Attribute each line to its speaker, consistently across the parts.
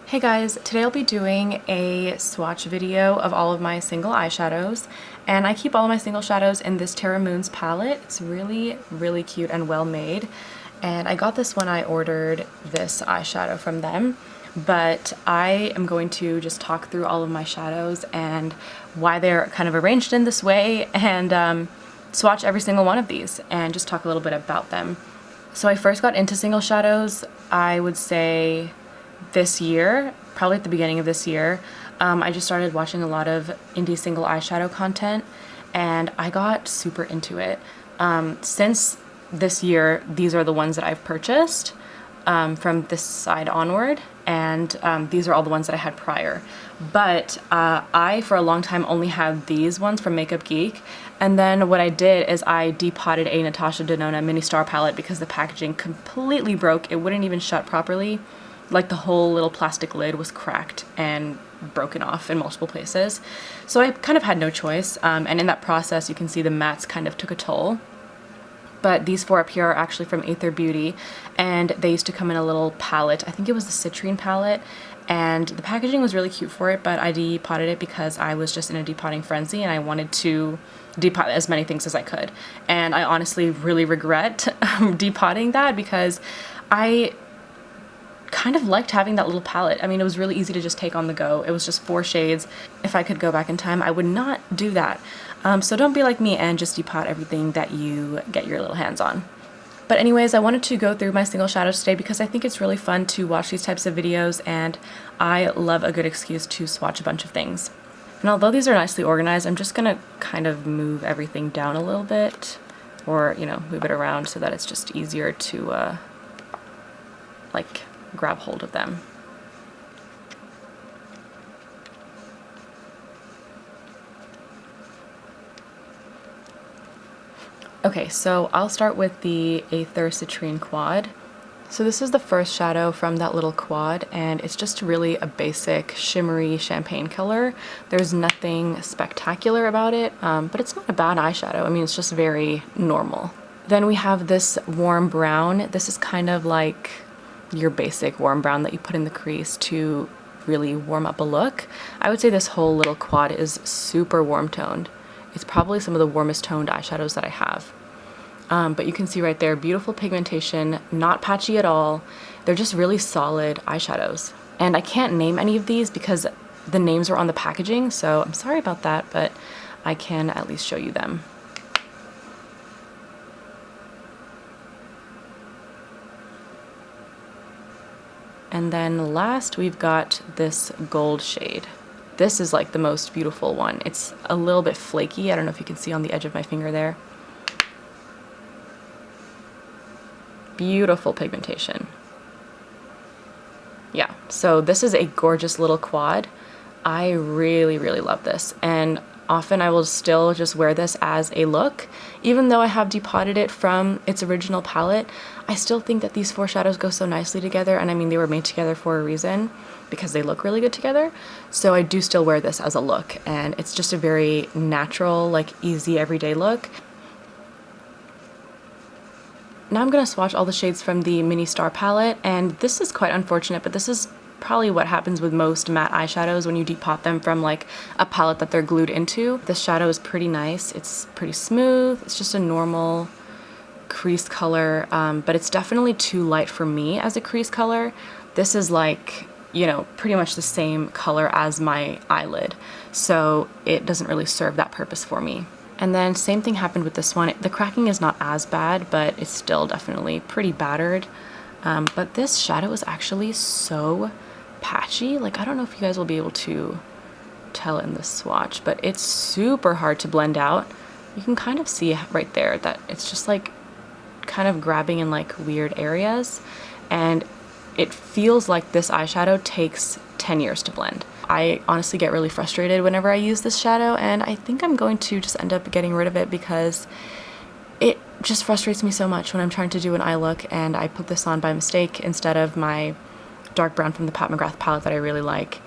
Speaker 1: Hey guys, today I'll be doing a swatch video of all of my single eyeshadows, and I keep all of my single shadows in this Terra Moons palette. It's really cute and well made, and I got this when I ordered this eyeshadow from them, but I am going to just talk through all of my shadows and why they're kind of arranged in this way, and swatch every single one of these and just talk a little bit about them. So I first got into single shadows, I would say this year, probably at the beginning of this year. I just started watching a lot of indie single eyeshadow content and I got super into it. Since this year, these are the ones that I've purchased from this side onward, and these are all the ones that I had prior. But I, for a long time, only had these ones from Makeup Geek, and then what I did is I depotted a Natasha Denona Mini Star palette because the packaging completely broke. It wouldn't even shut properly. Like the whole little plastic lid was cracked and broken off in multiple places. So I kind of had no choice, and in that process you can see the mattes kind of took a toll. But these four up here are actually from Athr Beauty, and they used to come in a little palette. I think it was the citrine palette, and the packaging was really cute for it, but I depotted it because I was just in a depotting frenzy and I wanted to depot as many things as I could. And I honestly really regret depotting that because I kind of liked having that little palette. I mean, it was really easy to just take on the go. It was just 4 shades. If I could go back in time, I would not do that. So don't be like me and just depot everything that you get your little hands on. But anyways, I wanted to go through my single shadows today because I think it's really fun to watch these types of videos, and I love a good excuse to swatch a bunch of things. And although these are nicely organized, I'm just gonna kind of move everything down a little bit, or, you know, move it around so that it's just easier to like grab hold of them. Okay, so I'll start with the Athr Citrine Quad. So this is the first shadow from that little quad, and it's just really a basic shimmery champagne color. There's nothing spectacular about it, but it's not a bad eyeshadow. I mean, it's just very normal. Then we have this warm brown. This is kind of like your basic warm brown that you put in the crease to really warm up a look. I would say this whole little quad is super warm toned. It's probably some of the warmest toned eyeshadows that I have. But you can see right there, beautiful pigmentation, not patchy at all. They're just really solid eyeshadows. And I can't name any of these because the names are on the packaging, so I'm sorry about that, but I can at least show you them. And then last we've got this gold shade. This is like the most beautiful one. It's a little bit flaky. I don't know if you can see on the edge of my finger there. Beautiful pigmentation. Yeah, so this is a gorgeous little quad. I really love this, and often I will still just wear this as a look. Even though I have depotted it from its original palette, I still think that these 4 shadows go so nicely together, and I mean, they were made together for a reason because they look really good together. So I do still wear this as a look, and it's just a very natural, like easy everyday look. Now I'm gonna swatch all the shades from the Mini Star palette, and this is quite unfortunate, but this is probably what happens with most matte eyeshadows when you depot them from like a palette that they're glued into. This shadow is pretty nice. It's pretty smooth. It's just a normal crease color, but it's definitely too light for me as a crease color. This is like, you know, pretty much the same color as my eyelid, so it doesn't really serve that purpose for me. And then same thing happened with this one. The cracking is not as bad, but it's still definitely pretty battered. But this shadow is actually so patchy. Like, I don't know if you guys will be able to tell in this swatch, but it's super hard to blend out. You can kind of see right there that it's just like kind of grabbing in like weird areas, and it feels like this eyeshadow takes 10 years to blend. I honestly get really frustrated whenever I use this shadow, and I think I'm going to just end up getting rid of it because it just frustrates me so much when I'm trying to do an eye look and I put this on by mistake instead of my dark brown from the Pat McGrath palette that I really like.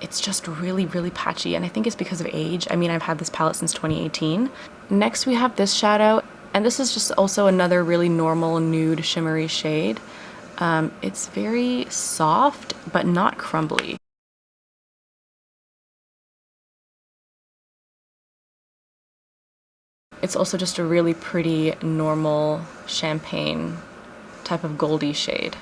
Speaker 1: It's just really patchy, and I think it's because of age. I mean, I've had this palette since 2018. Next we have this shadow, and this is just also another really normal nude shimmery shade. It's very soft, but not crumbly. It's also just a really pretty, normal champagne type of goldy shade.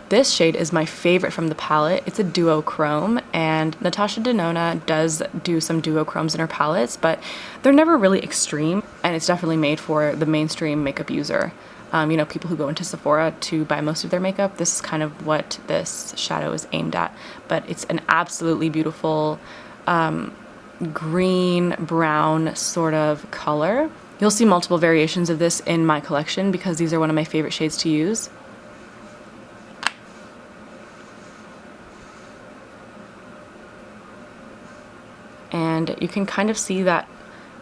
Speaker 1: This shade is my favorite from the palette. It's a duochrome, and Natasha Denona does do some duochromes in her palettes, but they're never really extreme, and it's definitely made for the mainstream makeup user. You know, people who go into Sephora to buy most of their makeup, this is kind of what this shadow is aimed at. But it's an absolutely beautiful green, brown sort of color. You'll see multiple variations of this in my collection because these are one of my favorite shades to use. And you can kind of see that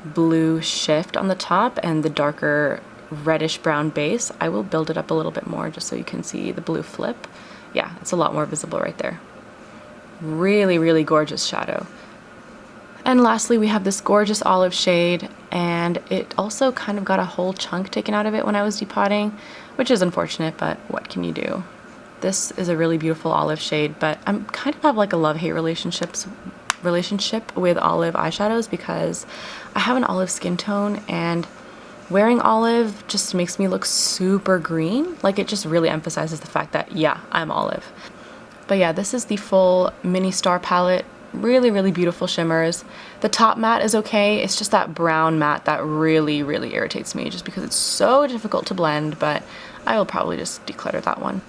Speaker 1: blue shift on the top and the darker reddish brown base. I will build it up a little bit more just so you can see the blue flip. Yeah, it's a lot more visible right there. Really, really gorgeous shadow. And lastly, we have this gorgeous olive shade, and it also kind of got a whole chunk taken out of it when I was depotting, which is unfortunate, but what can you do? This is a really beautiful olive shade, but I'm kind of have like a love-hate relationship with olive eyeshadows because I have an olive skin tone, and wearing olive just makes me look super green. Like, it just really emphasizes the fact that, yeah, I'm olive. But yeah, this is the full mini star palette. Really, really beautiful shimmers. The top matte is okay. It's just that brown matte that really, really irritates me just because it's so difficult to blend, but I will probably just declutter that one.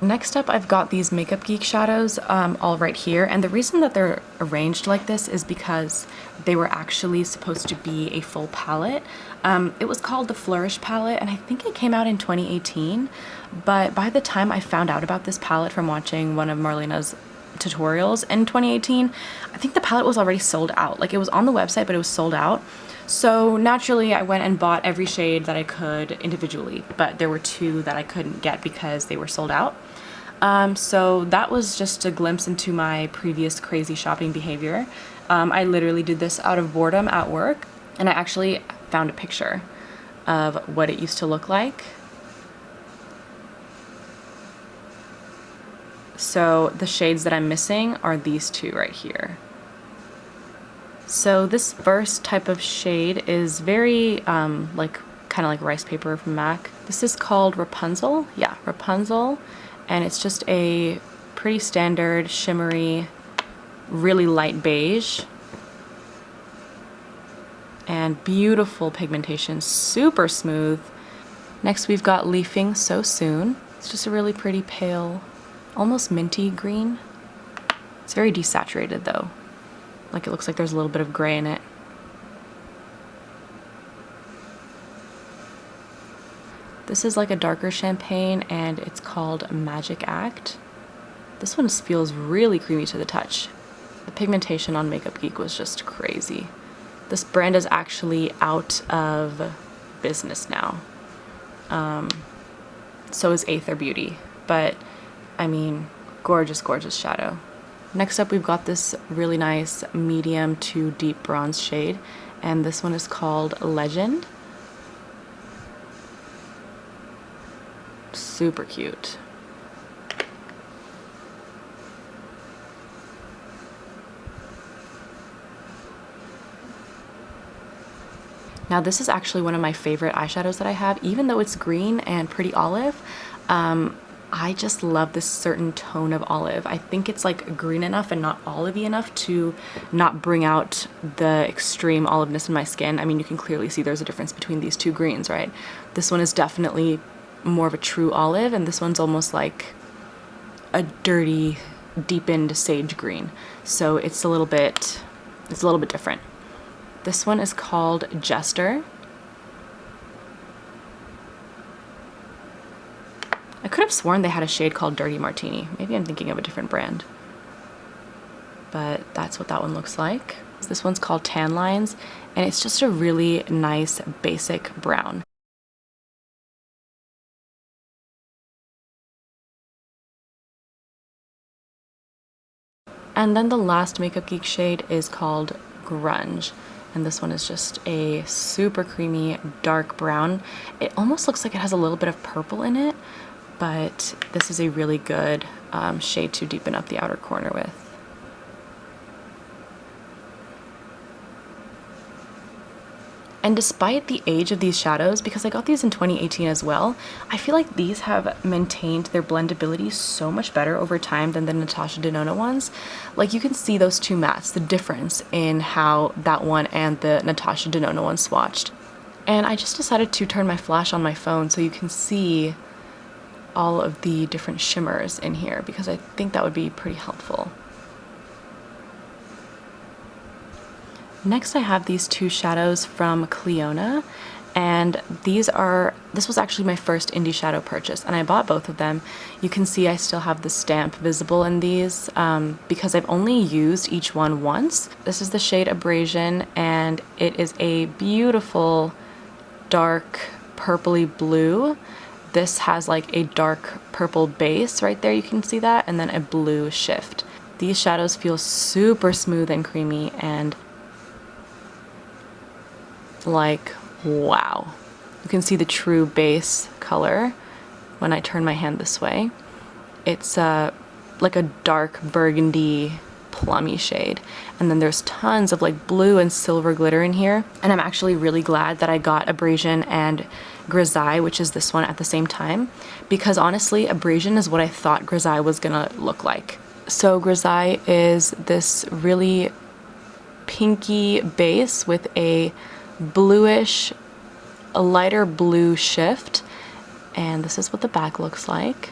Speaker 1: Next up, I've got these Makeup Geek shadows all right here, and the reason that they're arranged like this is because they were actually supposed to be a full palette. It was called the Flourish palette, and I think it came out in 2018, but by the time I found out about this palette from watching one of Marlena's tutorials in 2018, I think the palette was already sold out. Like, it was on the website, but it was sold out. So naturally, I went and bought every shade that I could individually, but there were two that I couldn't get because they were sold out. So that was just a glimpse into my previous crazy shopping behavior. I literally did this out of boredom at work, and I actually found a picture of what it used to look like. So the shades that I'm missing are these two right here. So this first type of shade is very kind of like rice paper from MAC. This is called Rapunzel. Yeah, Rapunzel. And it's just a pretty standard shimmery, really light beige. And beautiful pigmentation, super smooth. Next we've got Leafing So Soon. It's just a really pretty pale, almost minty green. It's very desaturated though. Like, it looks like there's a little bit of gray in it. This is like a darker champagne, and it's called Magic Act. This one feels really creamy to the touch. The pigmentation on Makeup Geek was just crazy. This brand is actually out of business now. So is Ather Beauty, but I mean, gorgeous, gorgeous shadow. Next up, we've got this really nice medium to deep bronze shade, and this one is called Legend. Super cute. Now this is actually one of my favorite eyeshadows that I have, even though it's green and pretty olive. I just love this certain tone of olive. I think it's like green enough and not olivey enough to not bring out the extreme oliveness in my skin. I mean, you can clearly see there's a difference between these two greens, right? This one is definitely more of a true olive, and this one's almost like a dirty, deepened sage green. So it's a little bit different. This one is called Jester. I could have sworn they had a shade called Dirty Martini. Maybe I'm thinking of a different brand. But that's what that one looks like. This one's called Tan Lines, and it's just a really nice basic brown. And then the last Makeup Geek shade is called Grunge. And this one is just a super creamy dark brown. It almost looks like it has a little bit of purple in it, but this is a really good shade to deepen up the outer corner with. And despite the age of these shadows, because I got these in 2018 as well, I feel like these have maintained their blendability so much better over time than the Natasha Denona ones. Like, you can see those two mattes, the difference in how that one and the Natasha Denona one swatched. And I just decided to turn my flash on my phone so you can see all of the different shimmers in here, because I think that would be pretty helpful. Next I have these two shadows from Clionadh, and this was actually my first indie shadow purchase, and I bought both of them. You can see I still have the stamp visible in these because I've only used each one once. This is the shade Abrasion, and it is a beautiful dark purpley blue. This has like a dark purple base right there, you can see that, and then a blue shift. These shadows feel super smooth and creamy, and like, wow. You can see the true base color when I turn my hand this way. It's like a dark burgundy plummy shade, and then there's tons of like blue and silver glitter in here. And I'm actually really glad that I got Abrasion and Grisaille, which is this one, at the same time, because honestly Abrasion is what I thought Grisaille was gonna look like. So Grisaille is this really pinky base with a bluish, a lighter blue shift, and this is what the back looks like.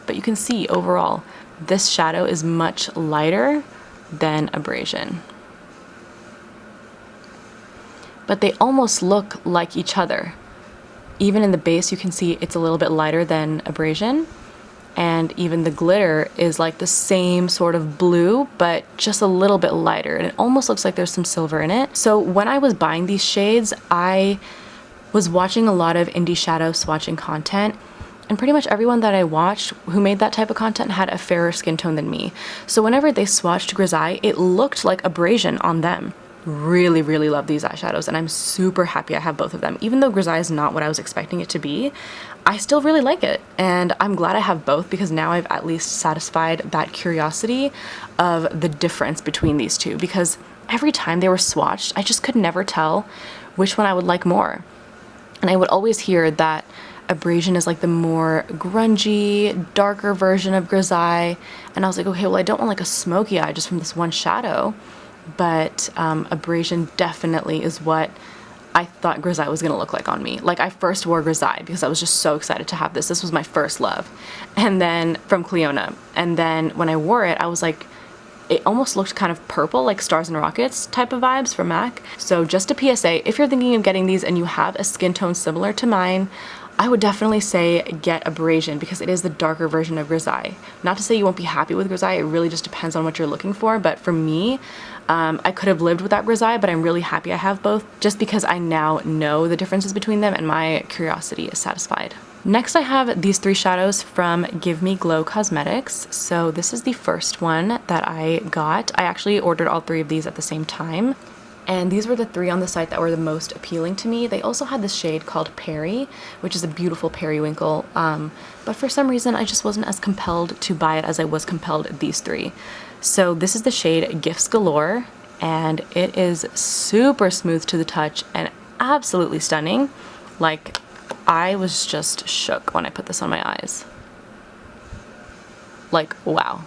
Speaker 1: But you can see overall this shadow is much lighter than Abrasion, but they almost look like each other. Even in the base you can see it's a little bit lighter than Abrasion, and even the glitter is like the same sort of blue, but just a little bit lighter, and it almost looks like there's some silver in it. So when I was buying these shades, I was watching a lot of indie shadow swatching content, and pretty much everyone that I watched who made that type of content had a fairer skin tone than me. So whenever they swatched Grisaille, it looked like Abrasion on them. Really, really love these eyeshadows, and I'm super happy I have both of them. Even though Grisaille is not what I was expecting it to be, I still really like it, and I'm glad I have both, because now I've at least satisfied that curiosity of the difference between these two, because every time they were swatched, I just could never tell which one I would like more. And I would always hear that Abrasion is like the more grungy, darker version of Grisaille, and I was like, okay, well, I don't want like a smoky eye just from this one shadow, but Abrasion definitely is what I thought Grisaille was gonna look like on me. Like, I first wore Grisaille because I was just so excited to have this. This was my first love, and then from Clionadh. And then when I wore it, I was like, it almost looked kind of purple, like Stars and Rockets type of vibes from MAC. So just a PSA, if you're thinking of getting these and you have a skin tone similar to mine, I would definitely say get Abrasion, because it is the darker version of Grisaille. Not to say you won't be happy with Grisaille, it really just depends on what you're looking for, but for me, I could have lived without Grisaille, but I'm really happy I have both, just because I now know the differences between them and my curiosity is satisfied. Next I have these three shadows from Give Me Glow Cosmetics. So this is the first one that I got. I actually ordered all three of these at the same time, and these were the three on the site that were the most appealing to me. They also had this shade called Peri, which is a beautiful periwinkle, but for some reason I just wasn't as compelled to buy it as I was compelled these three. So this is the shade Gifts Galore, and it is super smooth to the touch and absolutely stunning. Like, I was just shook when I put this on my eyes. Like, wow.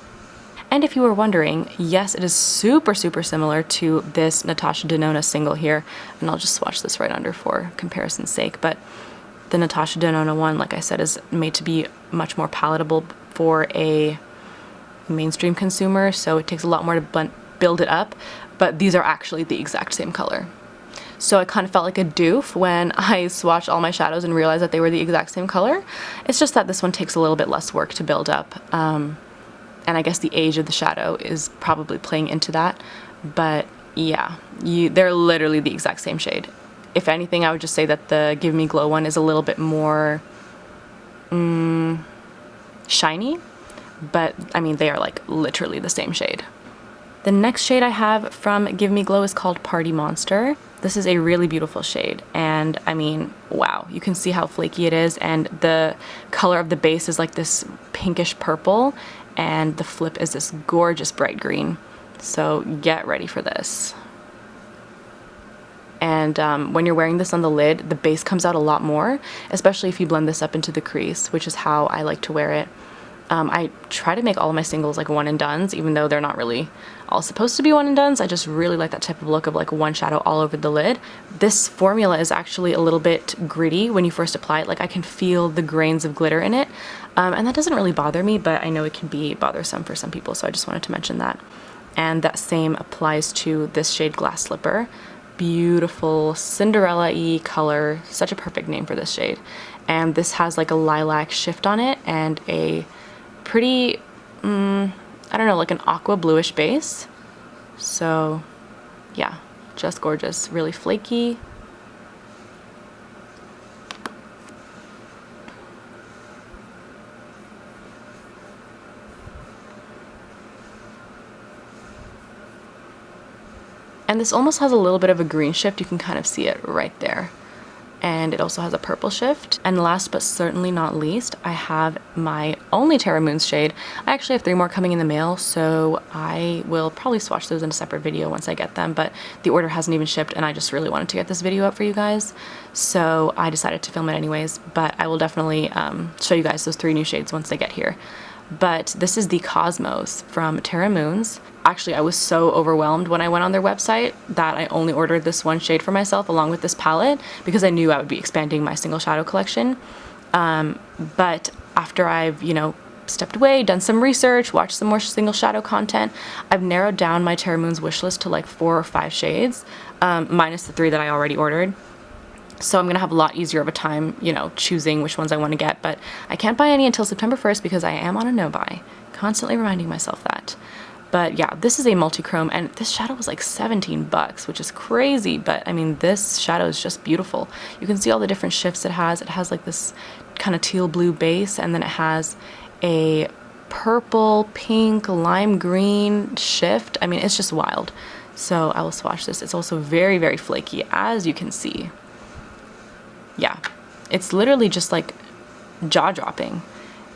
Speaker 1: And if you were wondering, yes, it is super, super similar to this Natasha Denona single here, and I'll just swatch this right under for comparison's sake, but the Natasha Denona one, like I said, is made to be much more palatable for a mainstream consumer, so it takes a lot more to build it up, but these are actually the exact same color. So I kind of felt like a doof when I swatched all my shadows and realized that they were the exact same color. It's just that this one takes a little bit less work to build up. And I guess the age of the shadow is probably playing into that. But yeah, they're literally the exact same shade. If anything, I would just say that the Give Me Glow one is a little bit more shiny, but I mean, they are like literally the same shade. The next shade I have from Give Me Glow is called Party Monster. This is a really beautiful shade, and I mean, wow, you can see how flaky it is, and the color of the base is like this pinkish purple, and the flip is this gorgeous bright green. So get ready for this. And when you're wearing this on the lid, the base comes out a lot more, especially if you blend this up into the crease, which is how I like to wear it. I try to make all of my singles like one and dones, even though they're not really all supposed to be one and dones. I just really like that type of look of like one shadow all over the lid. This formula is actually a little bit gritty when you first apply it. Like I can feel the grains of glitter in it, and that doesn't really bother me, but I know it can be bothersome for some people, so I just wanted to mention that. And that same applies to this shade Glass Slipper. Beautiful Cinderella-y color, such a perfect name for this shade. And this has like a lilac shift on it and a pretty, I don't know, like an aqua bluish base. So yeah, just gorgeous, really flaky. And this almost has a little bit of a green shift. You can kind of see it right there. And it also has a purple shift. And last but certainly not least, I have my only Terra Moons shade. I actually have 3 more coming in the mail, so I will probably swatch those in a separate video once I get them, but the order hasn't even shipped and I just really wanted to get this video up for you guys. So I decided to film it anyways, but I will definitely show you guys those 3 new shades once they get here. But this is the Cosmos from Terra Moons. Actually, I was so overwhelmed when I went on their website that I only ordered this one shade for myself along with this palette because I knew I would be expanding my single shadow collection. But after I've, you know, stepped away, done some research, watched some more single shadow content, I've narrowed down my Terra Moons wishlist to like 4 or 5 shades, minus the 3 that I already ordered. So I'm gonna have a lot easier of a time, you know, choosing which ones I want to get, but I can't buy any until September 1st because I am on a no-buy. Constantly reminding myself that. But yeah, this is a multi-chrome, and this shadow was like 17 bucks, which is crazy, but I mean, this shadow is just beautiful. You can see all the different shifts it has. It has like this kind of teal blue base, and then it has a purple, pink, lime green shift. I mean, it's just wild. So I will swatch this. It's also very, very flaky, as you can see. Yeah, it's literally just like jaw-dropping.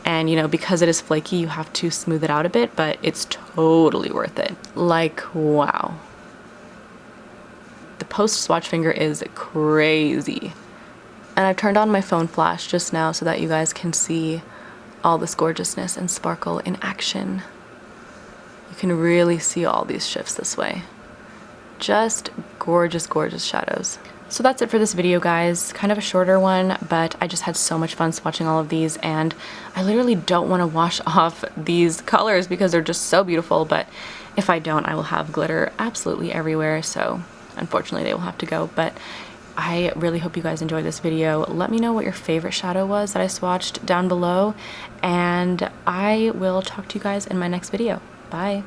Speaker 1: And you know, because it is flaky, you have to smooth it out a bit, but it's totally worth it. Like, wow. The post-swatch finger is crazy. And I've turned on my phone flash just now so that you guys can see all this gorgeousness and sparkle in action. You can really see all these shifts this way. Just gorgeous, gorgeous shadows. So that's it for this video, guys. Kind of a shorter one, but I just had so much fun swatching all of these, and I literally don't want to wash off these colors because they're just so beautiful, but if I don't, I will have glitter absolutely everywhere, so unfortunately they will have to go. But I really hope you guys enjoyed this video. Let me know what your favorite shadow was that I swatched down below, and I will talk to you guys in my next video. Bye!